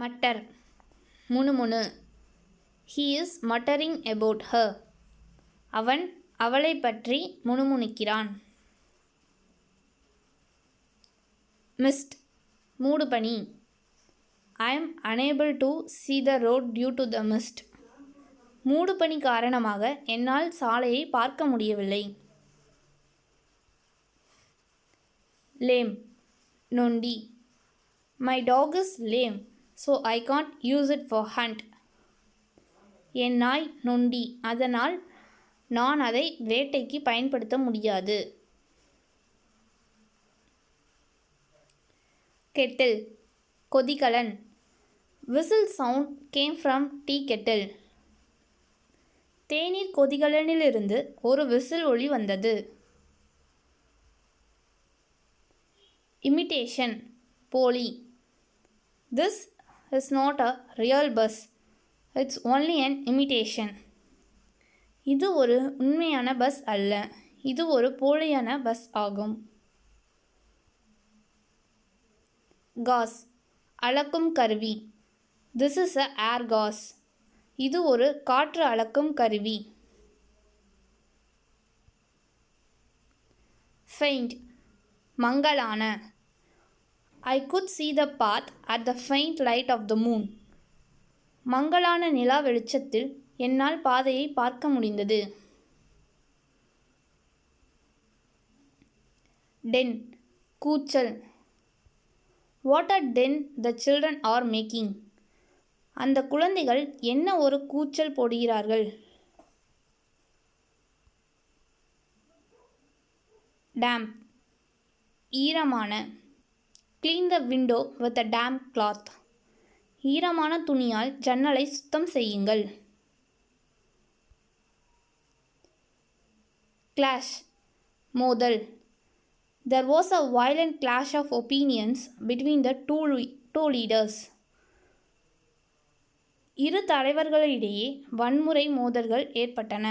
Matar முணுமுணு. He is muttering about her. அவன் அவளை பற்றி முணுமுணுக்கிறான். Mist மூடுபனி. I am unable to see the road due to the mist. மூடுபனி காரணமாக என்னால் சாலையை பார்க்க முடியவில்லை. Lame நொண்டி. My dog is lame, so I can't use it for hunt. என் நாய் நொண்டி, அதனால் நான் அதை வேட்டைக்கு பயன்படுத்த முடியாது. Kettle கொதிகலன். Whistle sound came from tea kettle. தேநீர் கொதிகலனிலிருந்து ஒரு விசில் ஒலி வந்தது. Imitation போலி. This is not a real bus. It's only an imitation. இது ஒரு உண்மையான பஸ் அல்ல, இது ஒரு போலியான பஸ் ஆகும். Gauze அளக்கும் கருவி. This is a air gauze. இது ஒரு காற்று அளக்கும் கருவி. Faint மங்கலான. I could see the path at the faint light of the moon. மங்கலான நிலா வெளிச்சத்தில் என்னால் பாதையை பார்க்க முடிந்தது. Den கூச்சல். What a din the children are making. அந்த குழந்தைகள் என்ன ஒரு கூச்சல் போடுகிறார்கள். Damp ஈரமான. Clean the window with a damp cloth. ஈரமான துணியால் ஜன்னலை சுத்தம் செய்யுங்கள். Clash மோதல். There was a violent clash of opinions between the two leaders. இரு தலைவர்களிடையே வன்முறை மோதல்கள் ஏற்பட்டன.